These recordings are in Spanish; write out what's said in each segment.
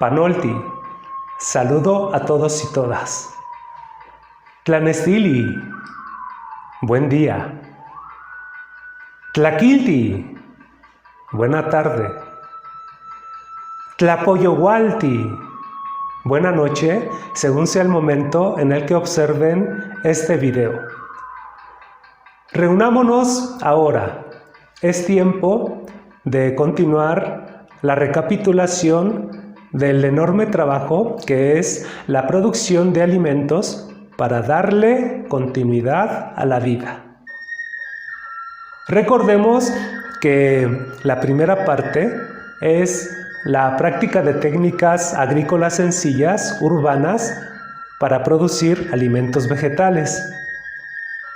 Panolti, saludo a todos y todas. Tlanestili, buen día. Tlaquilti, buena tarde. Tlapoyohualti, buena noche, según sea el momento en el que observen este video. Reunámonos ahora. Es tiempo de continuar la recapitulación del enorme trabajo que es la producción de alimentos para darle continuidad a la vida. Recordemos que la primera parte es la práctica de técnicas agrícolas sencillas, urbanas, para producir alimentos vegetales.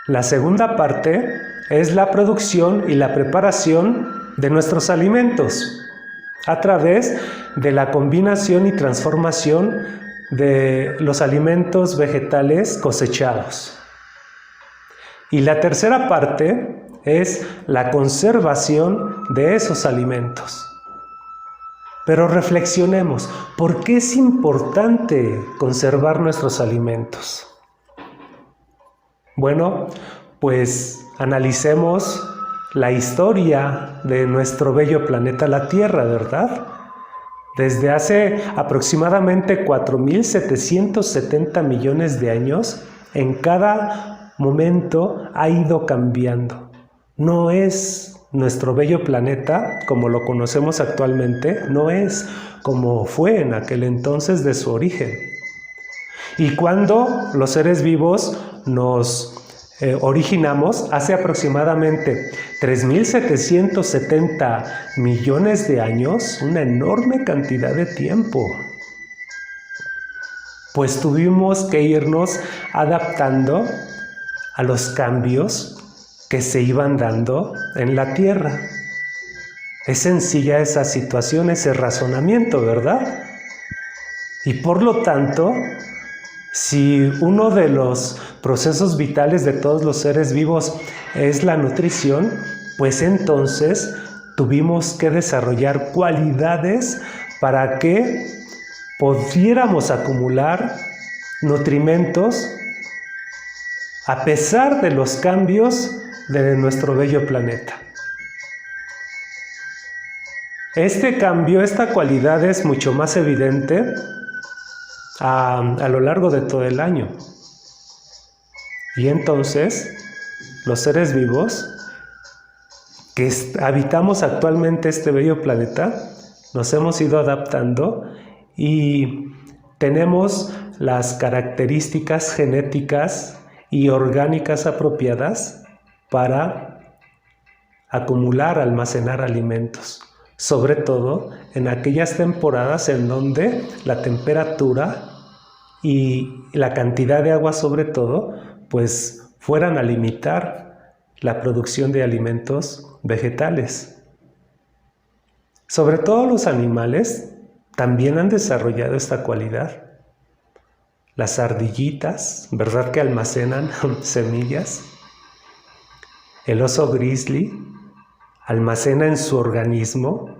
La segunda parte es la producción y la preparación de nuestros alimentos a través de la combinación y transformación de los alimentos vegetales cosechados. Y la tercera parte es la conservación de esos alimentos. Pero reflexionemos, ¿por qué es importante conservar nuestros alimentos? Bueno, pues analicemos la historia de nuestro bello planeta la Tierra, ¿verdad? Desde hace aproximadamente 4.770 millones de años, en cada momento ha ido cambiando. No es nuestro bello planeta, como lo conocemos actualmente, no es como fue en aquel entonces de su origen. Y cuando los seres vivos nos originamos hace aproximadamente 3.770 millones de años, una enorme cantidad de tiempo, pues tuvimos que irnos adaptando a los cambios que se iban dando en la Tierra. Es sencilla esa situación, ese razonamiento, ¿verdad? Y por lo tanto, si uno de los procesos vitales de todos los seres vivos es la nutrición, pues entonces tuvimos que desarrollar cualidades para que pudiéramos acumular nutrimentos a pesar de los cambios de nuestro bello planeta. Este cambio, esta cualidad es mucho más evidente a lo largo de todo el año. Y entonces, los seres vivos que habitamos actualmente este bello planeta, nos hemos ido adaptando y tenemos las características genéticas y orgánicas apropiadas para acumular, almacenar alimentos. Sobre todo en aquellas temporadas en donde la temperatura y la cantidad de agua sobre todo, pues fueran a limitar la producción de alimentos vegetales. Sobre todo los animales también han desarrollado esta cualidad. Las ardillitas, ¿verdad que almacenan semillas? El oso grizzly almacena en su organismo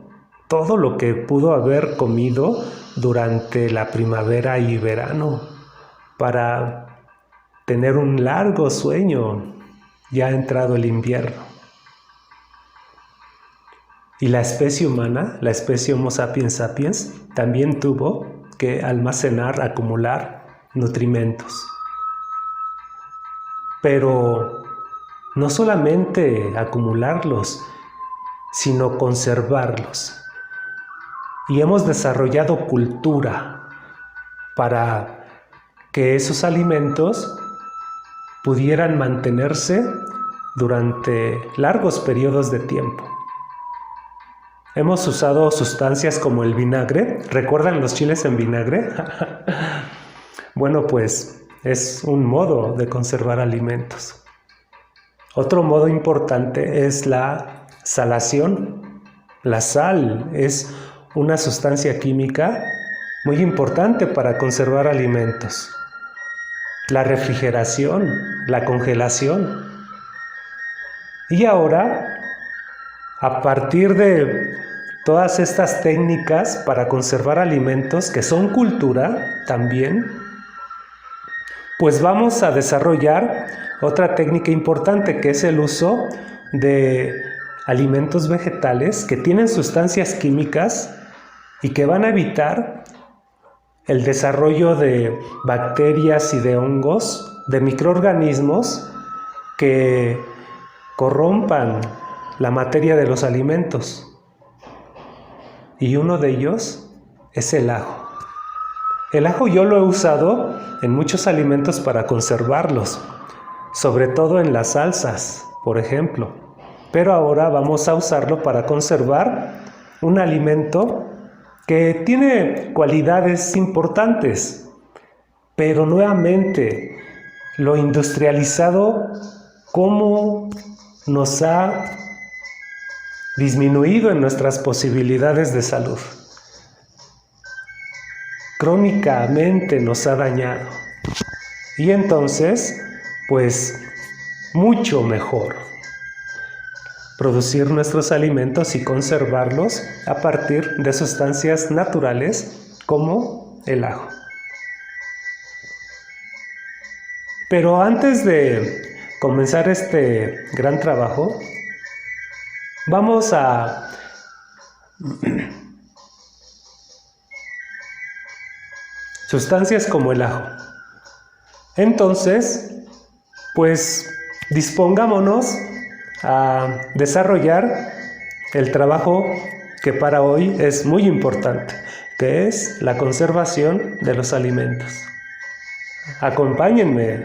todo lo que pudo haber comido durante la primavera y verano para tener un largo sueño ya entrado el invierno. Y la especie humana, la especie Homo sapiens sapiens, también tuvo que almacenar, acumular nutrimentos. Pero no solamente acumularlos, sino conservarlos. Y hemos desarrollado cultura para que esos alimentos pudieran mantenerse durante largos periodos de tiempo. Hemos usado sustancias como el vinagre. ¿Recuerdan los chiles en vinagre? Bueno, pues es un modo de conservar alimentos. Otro modo importante es la salación. La sal es una sustancia química muy importante para conservar alimentos. La refrigeración, la congelación. Y ahora, a partir de todas estas técnicas para conservar alimentos que son cultura también, pues vamos a desarrollar otra técnica importante, que es el uso de alimentos vegetales que tienen sustancias químicas y que van a evitar el desarrollo de bacterias y de hongos, de microorganismos que corrompan la materia de los alimentos. Y uno de ellos es el ajo. El ajo yo lo he usado en muchos alimentos para conservarlos, sobre todo en las salsas, por ejemplo. Pero ahora vamos a usarlo para conservar un alimento que tiene cualidades importantes, pero nuevamente lo industrializado, ¿cómo nos ha disminuido en nuestras posibilidades de salud? Crónicamente nos ha dañado. Y entonces, pues, mucho mejor producir nuestros alimentos y conservarlos a partir de sustancias naturales como el ajo. Pero antes de comenzar este gran trabajo, vamos a sustancias como el ajo. Entonces, pues dispongámonos a desarrollar el trabajo que para hoy es muy importante, que es la conservación de los alimentos. Acompáñenme.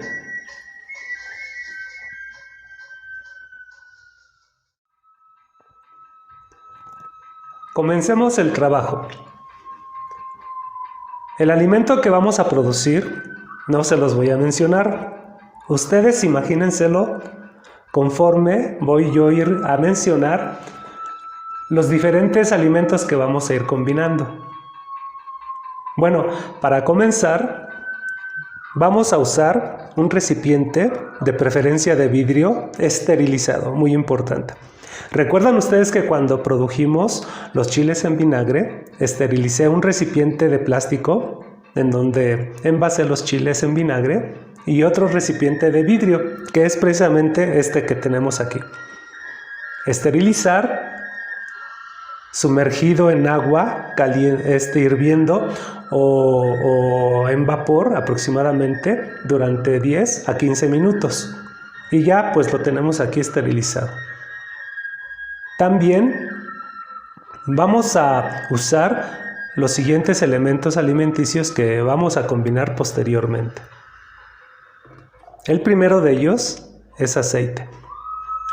Comencemos el trabajo. El alimento que vamos a producir, no se los voy a mencionar. Ustedes imagínenselo conforme voy yo a ir a mencionar los diferentes alimentos que vamos a ir combinando. Bueno, para comenzar, vamos a usar un recipiente, de preferencia de vidrio, esterilizado, muy importante. ¿Recuerdan ustedes que cuando produjimos los chiles en vinagre, esterilicé un recipiente de plástico en donde envasé los chiles en vinagre y otro recipiente de vidrio, que es precisamente este que tenemos aquí? Esterilizar, sumergido en agua caliente, hirviendo o en vapor aproximadamente durante 10 a 15 minutos. Y ya pues lo tenemos aquí esterilizado. También vamos a usar los siguientes elementos alimenticios que vamos a combinar posteriormente. El primero de ellos es aceite.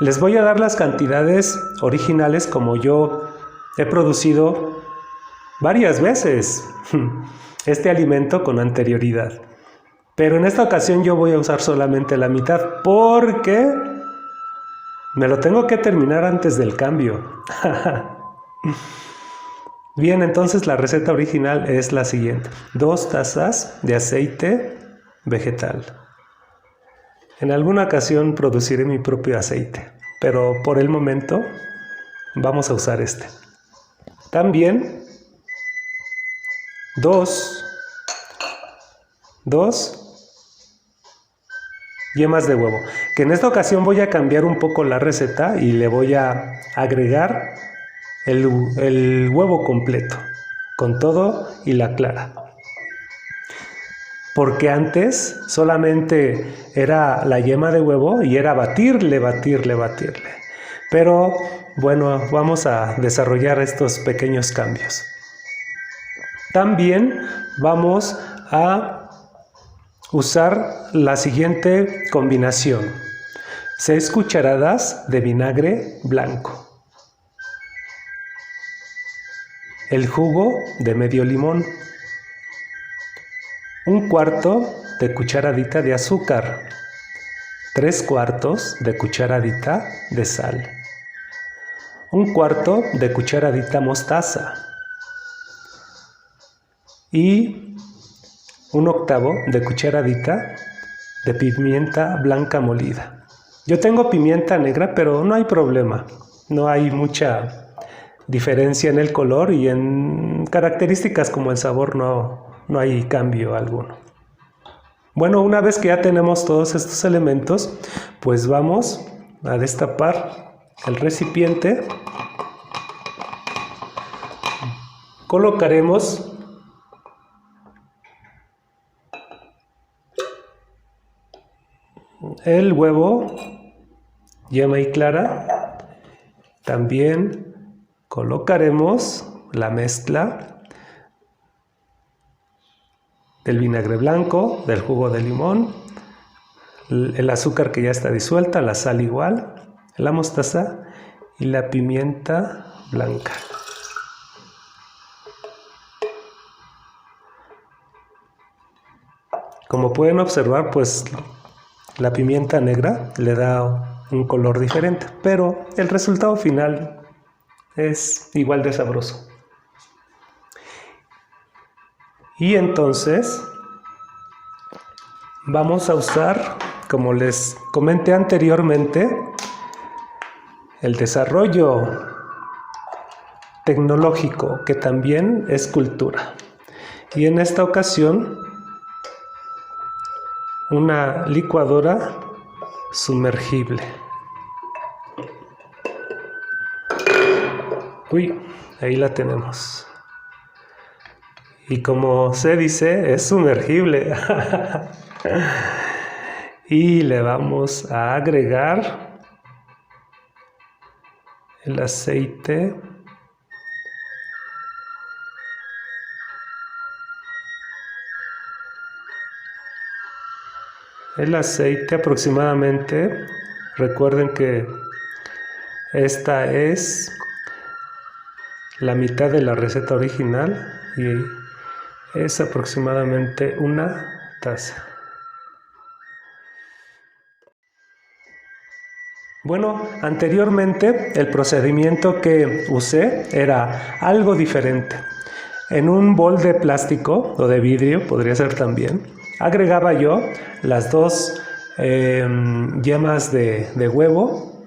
Les voy a dar las cantidades originales como yo he producido varias veces este alimento con anterioridad. Pero en esta ocasión yo voy a usar solamente la mitad porque me lo tengo que terminar antes del cambio. Bien, entonces la receta original es la siguiente: 2 tazas de aceite vegetal. En alguna ocasión produciré mi propio aceite, pero por el momento vamos a usar este. También 2 yemas de huevo, que en esta ocasión voy a cambiar un poco la receta y le voy a agregar el huevo completo, con todo y la clara. Porque antes solamente era la yema de huevo y era batirle. Pero bueno, vamos a desarrollar estos pequeños cambios. También vamos a usar la siguiente combinación: 6 cucharadas de vinagre blanco, el jugo de medio limón, 1/4 de cucharadita de azúcar, 3/4 de cucharadita de sal, 1/4 de cucharadita mostaza y 1/8 de cucharadita de pimienta blanca molida. Yo tengo pimienta negra, pero no hay problema, no hay mucha diferencia en el color y en características como el sabor no hay cambio alguno. Bueno, una vez que ya tenemos todos estos elementos, pues vamos a destapar el recipiente. Colocaremos el huevo, yema y clara. También colocaremos la mezcla del vinagre blanco, del jugo de limón, el azúcar que ya está disuelta, la sal igual, la mostaza y la pimienta blanca. Como pueden observar, pues la pimienta negra le da un color diferente, pero el resultado final es igual de sabroso. Y entonces vamos a usar, como les comenté anteriormente, el desarrollo tecnológico, que también es cultura. Y en esta ocasión, una licuadora sumergible. Uy, ahí la tenemos. Y como se dice, es sumergible. Y le vamos a agregar el aceite. El aceite aproximadamente, recuerden que esta es la mitad de la receta original y es aproximadamente una taza. Bueno, anteriormente el procedimiento que usé era algo diferente. En un bol de plástico o de vidrio, podría ser también, agregaba yo las dos yemas de huevo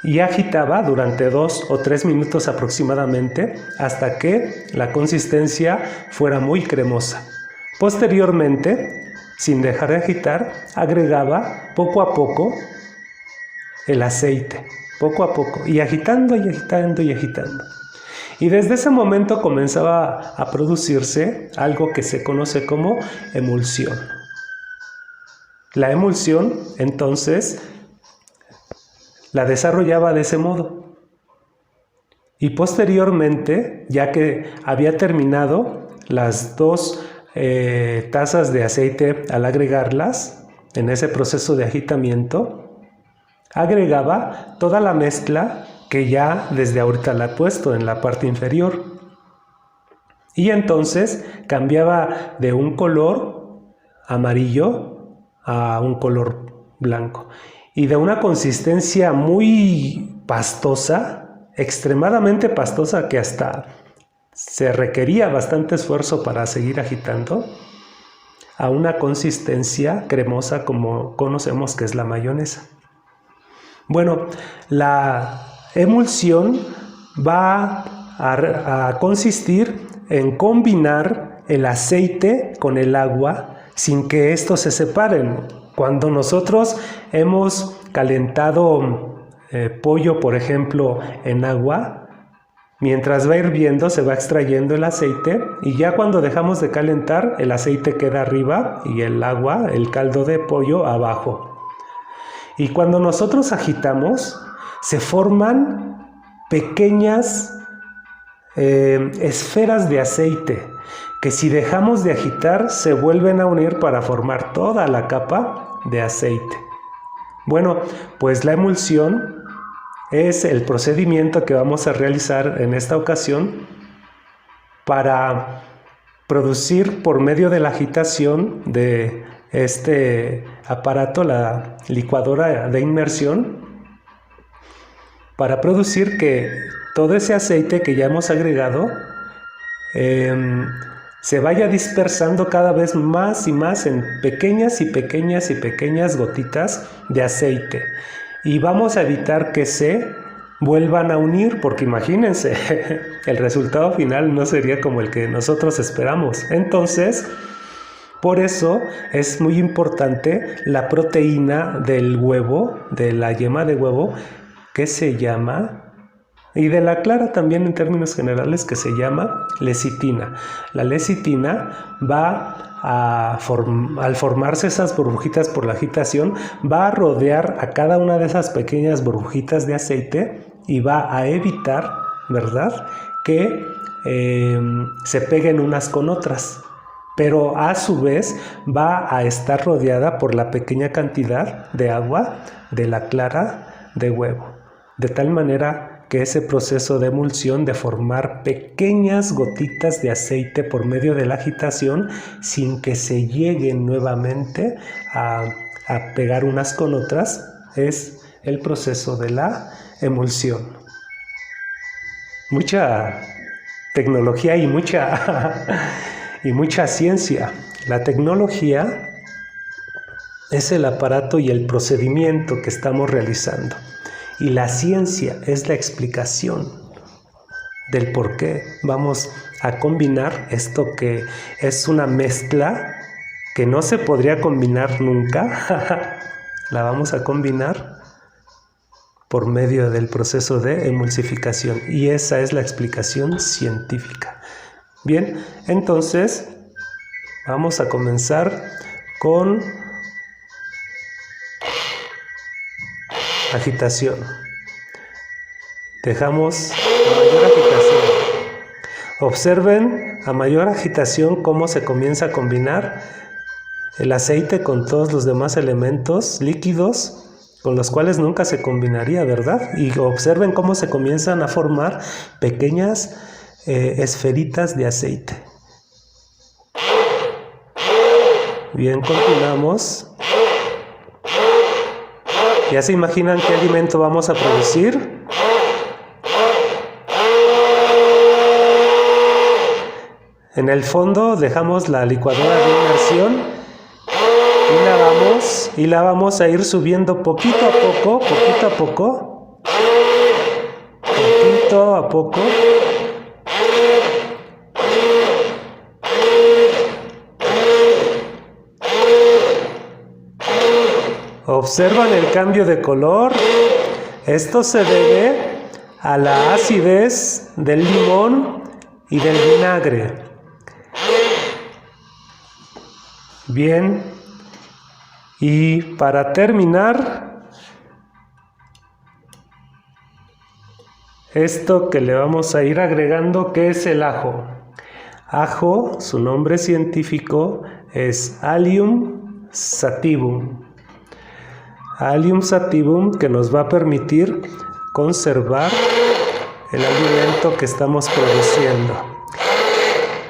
y agitaba durante 2 o 3 minutos aproximadamente hasta que la consistencia fuera muy cremosa. Posteriormente, sin dejar de agitar, agregaba poco a poco el aceite, poco a poco, y agitando y agitando y agitando. Y desde ese momento comenzaba a producirse algo que se conoce como emulsión. La emulsión, entonces, la desarrollaba de ese modo. Y posteriormente, ya que había terminado las 2 tazas de aceite al agregarlas en ese proceso de agitamiento, agregaba toda la mezcla que ya desde ahorita la he puesto en la parte inferior. Y entonces cambiaba de un color amarillo a un color blanco. Y de una consistencia muy pastosa, extremadamente pastosa, que hasta se requería bastante esfuerzo para seguir agitando, a una consistencia cremosa como conocemos que es la mayonesa. Bueno, la emulsión va a consistir en combinar el aceite con el agua sin que estos se separen. Cuando nosotros hemos calentado pollo, por ejemplo, en agua, mientras va hirviendo se va extrayendo el aceite y ya cuando dejamos de calentar, el aceite queda arriba y el agua, el caldo de pollo, abajo. Y cuando nosotros agitamos, se forman pequeñas esferas de aceite que si dejamos de agitar se vuelven a unir para formar toda la capa de aceite. Bueno, pues la emulsión es el procedimiento que vamos a realizar en esta ocasión para producir por medio de la agitación de este aparato, la licuadora de inmersión, para producir que todo ese aceite que ya hemos agregado se vaya dispersando cada vez más y más en pequeñas y pequeñas y pequeñas gotitas de aceite. Y vamos a evitar que se vuelvan a unir, porque imagínense, el resultado final no sería como el que nosotros esperamos. Entonces, por eso es muy importante la proteína del huevo, de la yema de huevo, que se llama, y de la clara también en términos generales, que se llama lecitina. La lecitina va al formarse esas burbujitas por la agitación, va a rodear a cada una de esas pequeñas burbujitas de aceite y va a evitar, ¿verdad?, que se peguen unas con otras. Pero a su vez va a estar rodeada por la pequeña cantidad de agua de la clara de huevo. De tal manera que ese proceso de emulsión, de formar pequeñas gotitas de aceite por medio de la agitación, sin que se lleguen nuevamente a pegar unas con otras, es el proceso de la emulsión. Mucha tecnología y mucha ciencia. La tecnología es el aparato y el procedimiento que estamos realizando. Y la ciencia es la explicación del por qué vamos a combinar esto, que es una mezcla que no se podría combinar nunca. La vamos a combinar por medio del proceso de emulsificación. Y esa es la explicación científica. Bien, entonces vamos a comenzar con agitación. Dejamos a mayor agitación. Observen a mayor agitación cómo se comienza a combinar el aceite con todos los demás elementos líquidos con los cuales nunca se combinaría, ¿verdad? Y observen cómo se comienzan a formar pequeñas esferitas de aceite. Bien, continuamos. ¿Ya se imaginan qué alimento vamos a producir? En el fondo dejamos la licuadora de inmersión y la vamos a ir subiendo poquito a poco. ¿Observan el cambio de color? Esto se debe a la acidez del limón y del vinagre. Bien, y para terminar, esto que le vamos a ir agregando, ¿qué es el ajo? Ajo, su nombre científico es Allium sativum. Allium sativum, que nos va a permitir conservar el alimento que estamos produciendo.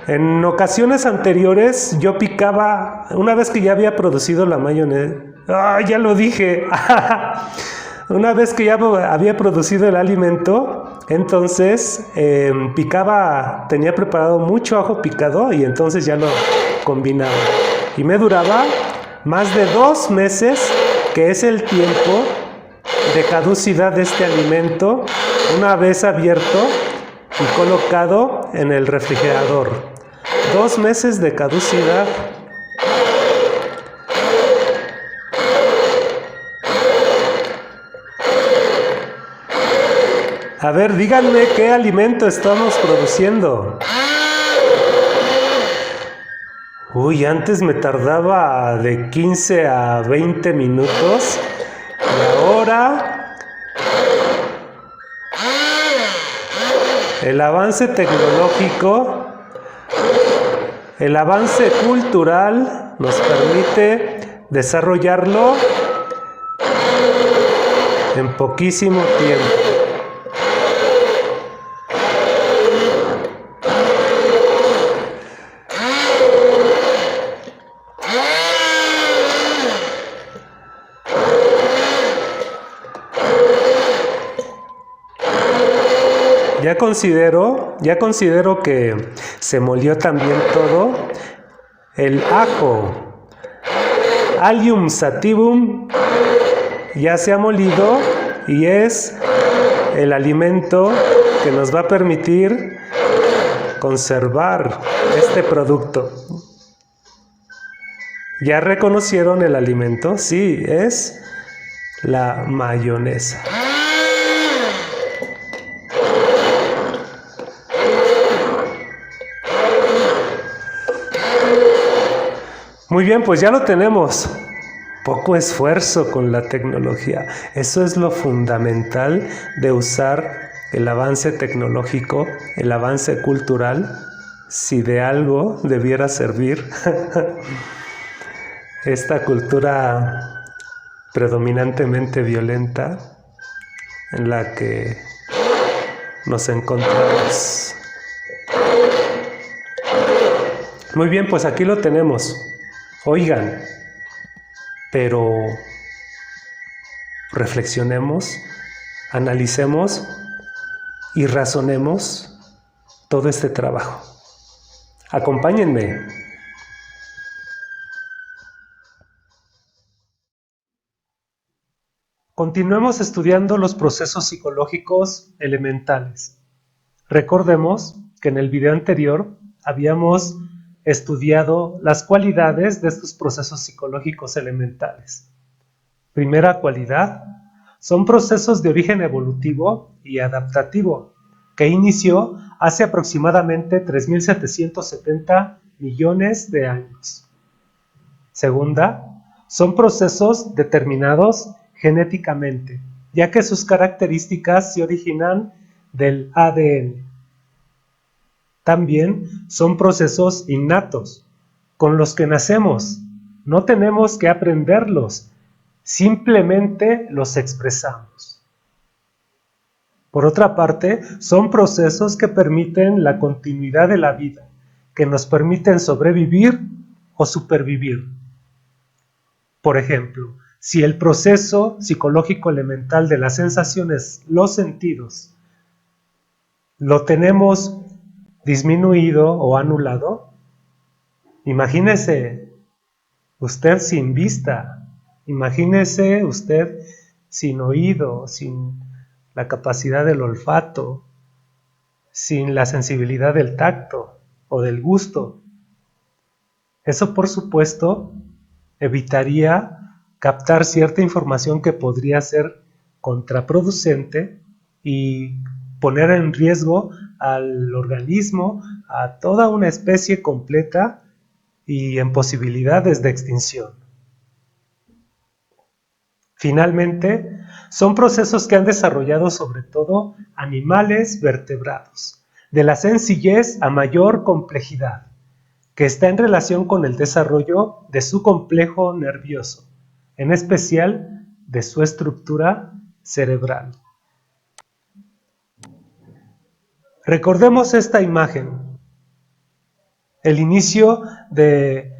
En ocasiones anteriores yo picaba, una vez que ya había producido la mayonesa, ya lo dije, una vez que ya había producido el alimento, entonces picaba, tenía preparado mucho ajo picado y entonces ya lo combinaba. Y me duraba más de 2 meses, que es el tiempo de caducidad de este alimento, una vez abierto y colocado en el refrigerador. 2 meses de caducidad. A ver, díganme qué alimento estamos produciendo. Uy, antes me tardaba de 15 a 20 minutos y ahora el avance tecnológico, el avance cultural nos permite desarrollarlo en poquísimo tiempo. Ya considero que se molió también todo. El ajo, Allium sativum, ya se ha molido y es el alimento que nos va a permitir conservar este producto. ¿Ya reconocieron el alimento? Sí, es la mayonesa. Muy bien, pues ya lo tenemos. Poco esfuerzo con la tecnología. Eso es lo fundamental de usar el avance tecnológico, el avance cultural, si de algo debiera servir esta cultura predominantemente violenta en la que nos encontramos. Muy bien, pues aquí lo tenemos. Oigan, pero reflexionemos, analicemos y razonemos todo este trabajo. Acompáñenme. Continuemos estudiando los procesos psicológicos elementales. Recordemos que en el video anterior habíamos estudiado las cualidades de estos procesos psicológicos elementales. Primera cualidad, son procesos de origen evolutivo y adaptativo, que inició hace aproximadamente 3.770 millones de años. Segunda, son procesos determinados genéticamente, ya que sus características se originan del ADN. También son procesos innatos, con los que nacemos. No tenemos que aprenderlos, simplemente los expresamos. Por otra parte, son procesos que permiten la continuidad de la vida, que nos permiten sobrevivir o supervivir. Por ejemplo, si el proceso psicológico elemental de las sensaciones, los sentidos, lo tenemos disminuido o anulado, imagínese usted sin vista, imagínese usted sin oído, sin la capacidad del olfato, sin la sensibilidad del tacto o del gusto. Eso, por supuesto, evitaría captar cierta información que podría ser contraproducente y poner en riesgo al organismo, a toda una especie completa y en posibilidades de extinción. Finalmente, son procesos que han desarrollado sobre todo animales vertebrados, de la sencillez a mayor complejidad, que está en relación con el desarrollo de su complejo nervioso, en especial de su estructura cerebral. Recordemos esta imagen, el inicio de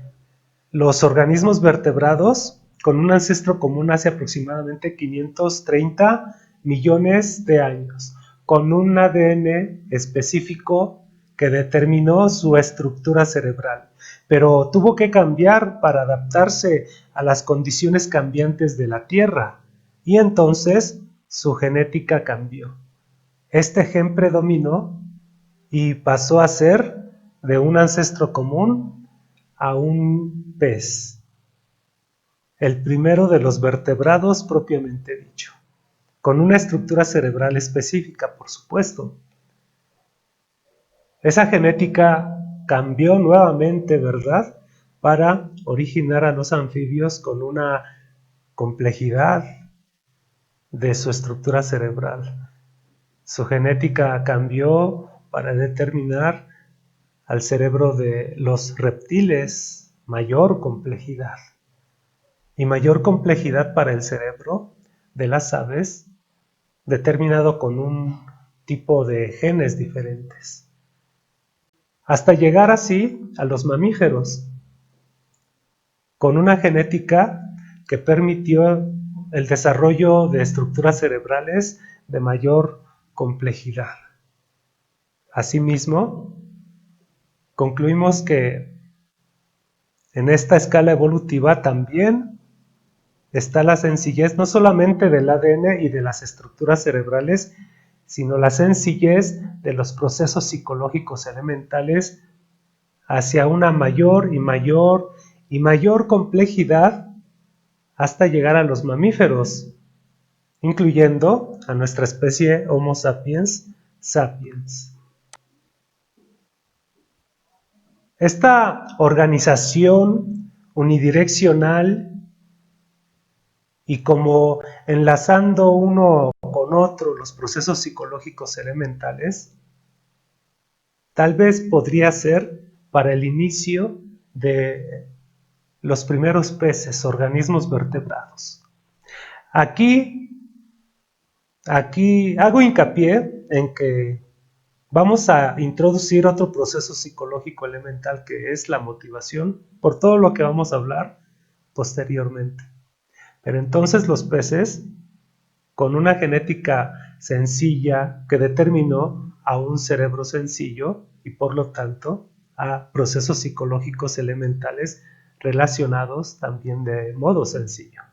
los organismos vertebrados con un ancestro común hace aproximadamente 530 millones de años, con un ADN específico que determinó su estructura cerebral, pero tuvo que cambiar para adaptarse a las condiciones cambiantes de la Tierra, y entonces su genética cambió. Este gen predominó y pasó a ser de un ancestro común a un pez, el primero de los vertebrados propiamente dicho, con una estructura cerebral específica, por supuesto. Esa genética cambió nuevamente, ¿verdad?, para originar a los anfibios con una complejidad de su estructura cerebral. Su genética cambió para determinar al cerebro de los reptiles mayor complejidad. Y mayor complejidad para el cerebro de las aves, determinado con un tipo de genes diferentes. Hasta llegar así a los mamíferos, con una genética que permitió el desarrollo de estructuras cerebrales de mayor complejidad. Asimismo, concluimos que en esta escala evolutiva también está la sencillez no solamente del ADN y de las estructuras cerebrales, sino la sencillez de los procesos psicológicos elementales hacia una mayor y mayor y mayor complejidad hasta llegar a los mamíferos, incluyendo a nuestra especie Homo sapiens sapiens. Esta organización unidireccional y como enlazando uno con otro los procesos psicológicos elementales, tal vez podría ser para el inicio de los primeros peces, organismos vertebrados. Aquí hago hincapié en que vamos a introducir otro proceso psicológico elemental que es la motivación, por todo lo que vamos a hablar posteriormente. Pero entonces los peces, con una genética sencilla que determinó a un cerebro sencillo y por lo tanto a procesos psicológicos elementales relacionados también de modo sencillo.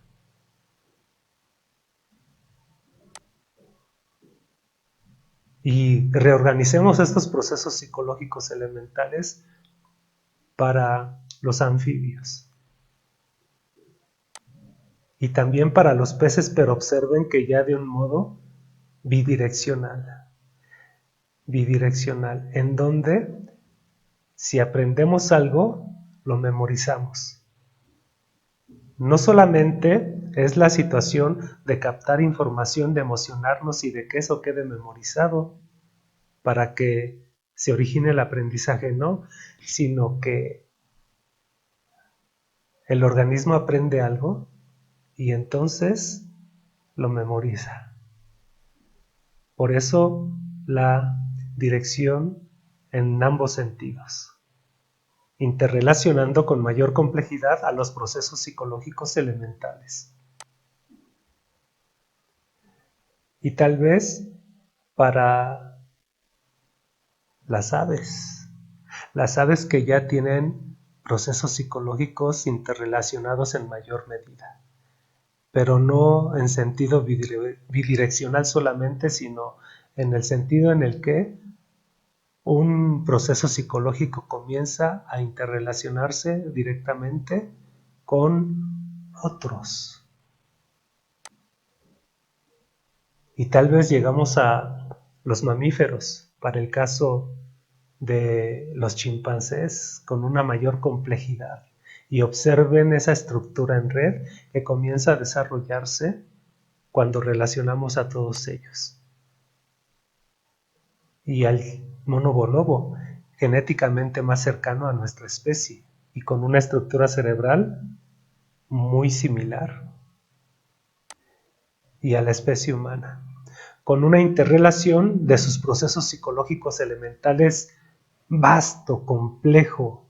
Y reorganicemos estos procesos psicológicos elementales para los anfibios y también para los peces, pero observen que ya de un modo bidireccional, en donde si aprendemos algo, lo memorizamos. No solamente es la situación de captar información, de emocionarnos y de que eso quede memorizado para que se origine el aprendizaje, no, sino que el organismo aprende algo y entonces lo memoriza. Por eso la dirección en ambos sentidos, interrelacionando con mayor complejidad a los procesos psicológicos elementales. Y tal vez para las aves que ya tienen procesos psicológicos interrelacionados en mayor medida, pero no en sentido bidireccional solamente, sino en el sentido en el que un proceso psicológico comienza a interrelacionarse directamente con otros. Y tal vez llegamos a los mamíferos, para el caso de los chimpancés, con una mayor complejidad. Y observen esa estructura en red que comienza a desarrollarse cuando relacionamos a todos ellos. Y al mono bonobo, genéticamente más cercano a nuestra especie y con una estructura cerebral muy similar. Y a la especie humana, con una interrelación de sus procesos psicológicos elementales vasto, complejo,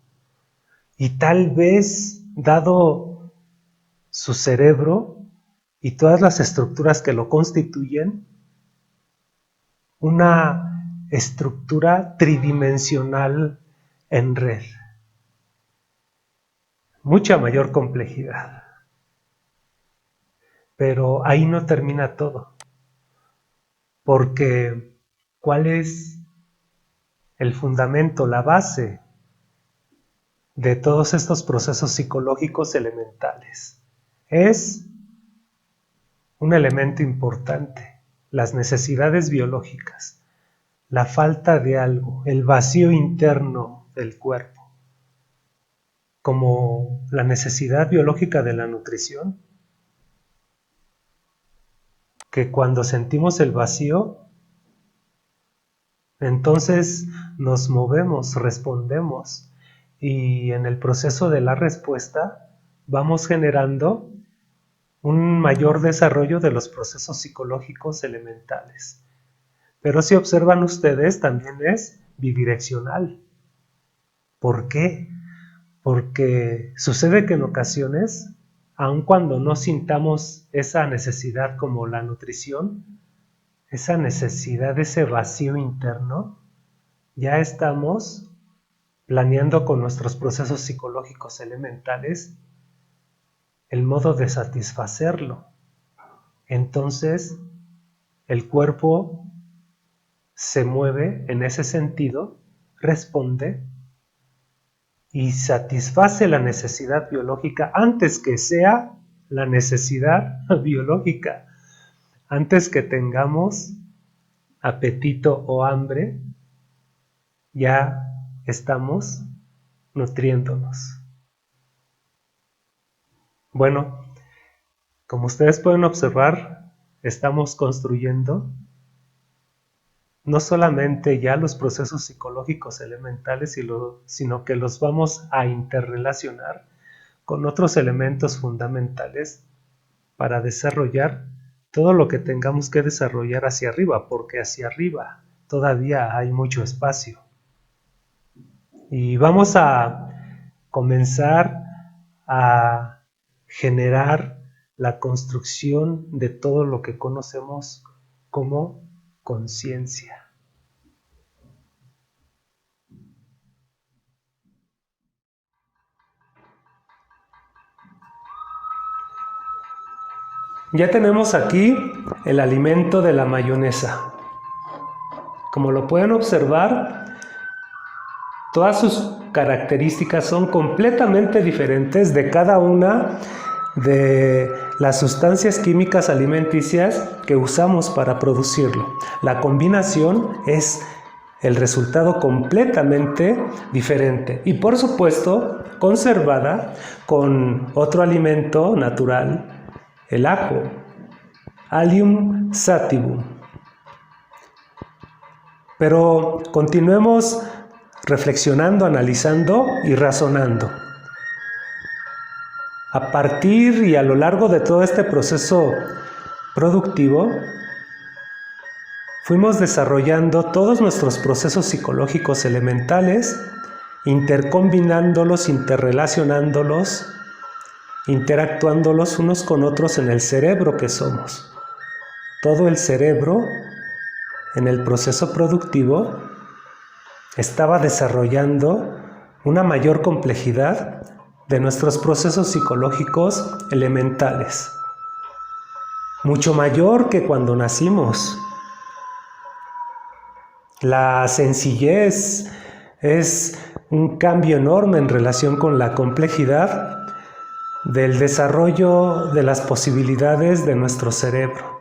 y tal vez, dado su cerebro y todas las estructuras que lo constituyen, una estructura tridimensional en red. Mucha mayor complejidad. Pero ahí no termina todo. Porque, ¿cuál es el fundamento, la base de todos estos procesos psicológicos elementales? Es un elemento importante, las necesidades biológicas, la falta de algo, el vacío interno del cuerpo, como la necesidad biológica de la nutrición, que cuando sentimos el vacío, entonces nos movemos, respondemos, y en el proceso de la respuesta vamos generando un mayor desarrollo de los procesos psicológicos elementales. Pero si observan ustedes, también es bidireccional. ¿Por qué? Porque sucede que en ocasiones, aun cuando no sintamos esa necesidad como la nutrición, esa necesidad, ese vacío interno, ya estamos planeando con nuestros procesos psicológicos elementales el modo de satisfacerlo. Entonces, el cuerpo se mueve en ese sentido, responde y satisface la necesidad biológica antes que sea la necesidad biológica, antes que tengamos apetito o hambre, ya estamos nutriéndonos. Bueno, como ustedes pueden observar, estamos construyendo no solamente ya los procesos psicológicos elementales, sino que los vamos a interrelacionar con otros elementos fundamentales para desarrollar todo lo que tengamos que desarrollar hacia arriba, porque hacia arriba todavía hay mucho espacio. Y vamos a comenzar a generar la construcción de todo lo que conocemos como conciencia. Ya tenemos aquí el alimento de la mayonesa. Como lo pueden observar, todas sus características son completamente diferentes de cada una de las sustancias químicas alimenticias que usamos para producirlo. La combinación es el resultado completamente diferente y, por supuesto, conservada con otro alimento natural, el ajo, Allium sativum. Pero continuemos reflexionando, analizando y razonando. A partir y a lo largo de todo este proceso productivo, fuimos desarrollando todos nuestros procesos psicológicos elementales, intercombinándolos, interrelacionándolos, interactuándolos unos con otros en el cerebro que somos. Todo el cerebro, en el proceso productivo, estaba desarrollando una mayor complejidad de nuestros procesos psicológicos elementales, mucho mayor que cuando nacimos. La sencillez es un cambio enorme en relación con la complejidad del desarrollo de las posibilidades de nuestro cerebro.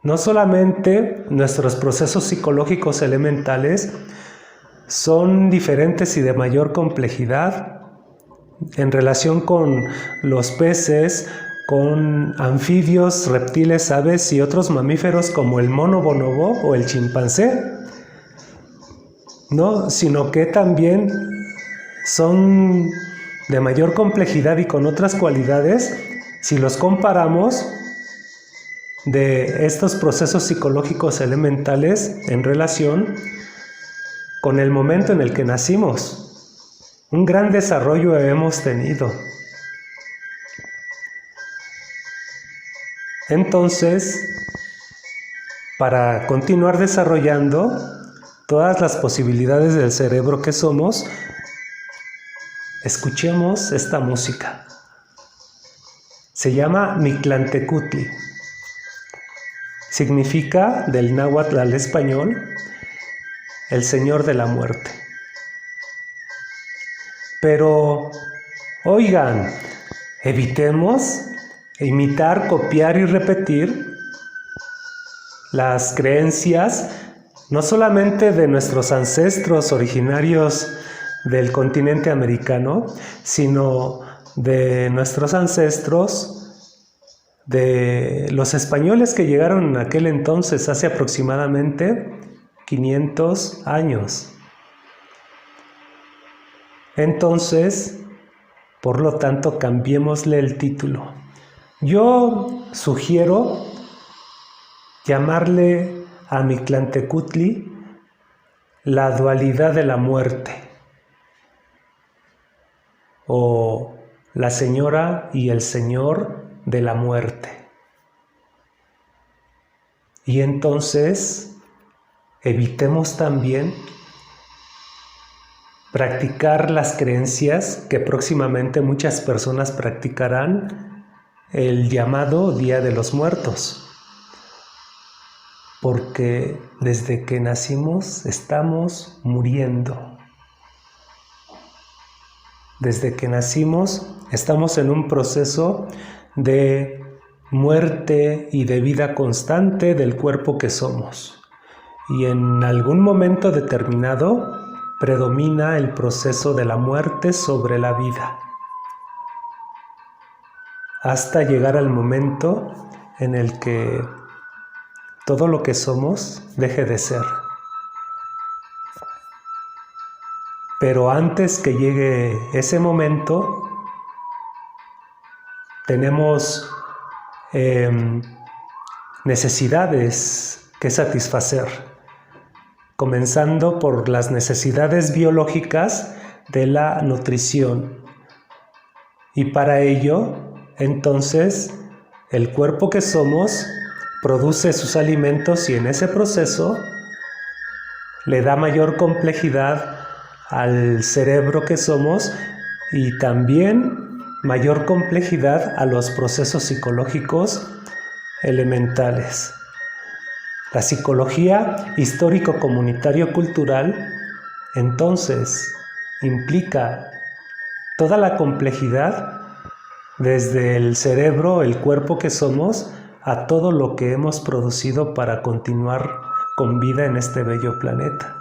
No solamente nuestros procesos psicológicos elementales son diferentes y de mayor complejidad en relación con los peces, con anfibios, reptiles, aves y otros mamíferos como el mono bonobo o el chimpancé, no, sino que también son de mayor complejidad y con otras cualidades si los comparamos de estos procesos psicológicos elementales en relación con el momento en el que nacimos. Un gran desarrollo hemos tenido. Entonces, para continuar desarrollando todas las posibilidades del cerebro que somos, escuchemos esta música. Se llama Mictlantecutli. Significa, del náhuatl al español, el Señor de la Muerte. Pero, oigan, evitemos imitar, copiar y repetir las creencias no solamente de nuestros ancestros originarios del continente americano, sino de nuestros ancestros, de los españoles que llegaron en aquel entonces, hace aproximadamente 500 años. Entonces, por lo tanto, cambiémosle el título. Yo sugiero llamarle a Mictlantecutli la dualidad de la muerte, o la señora y el señor de la muerte. Y entonces, evitemos también practicar las creencias que próximamente muchas personas practicarán, el llamado Día de los Muertos. porque desde que nacimos estamos muriendo. Desde que nacimos estamos en un proceso de muerte y de vida constante del cuerpo que somos. Y en algún momento determinado predomina el proceso de la muerte sobre la vida, hasta llegar al momento en el que todo lo que somos deje de ser. Pero antes que llegue ese momento, tenemos necesidades que satisfacer, comenzando por las necesidades biológicas de la nutrición. Y para ello, entonces, el cuerpo que somos produce sus alimentos y en ese proceso le da mayor complejidad al cerebro que somos y también mayor complejidad a los procesos psicológicos elementales. La psicología histórico-comunitario-cultural entonces implica toda la complejidad desde el cerebro, el cuerpo que somos, a todo lo que hemos producido para continuar con vida en este bello planeta.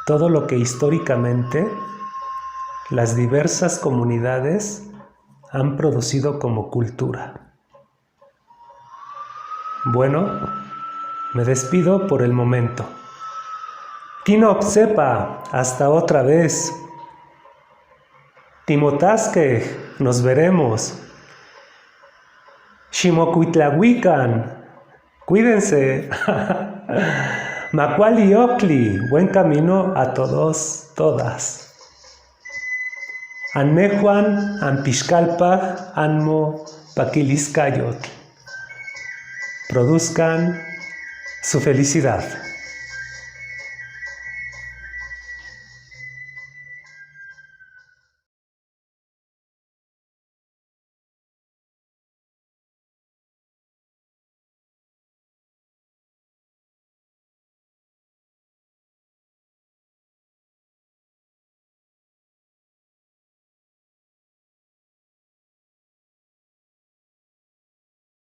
Todo lo que históricamente las diversas comunidades han producido como cultura. Bueno, me despido por el momento. Kinopsepa, hasta otra vez. Timotasque, nos veremos. Ximocuitlahuican, cuídense. Macuali Ocli, buen camino a todos, todas. Anmejuan, Anpixcalpa, Anmo, Paquiliscayotl. Produzcan su felicidad.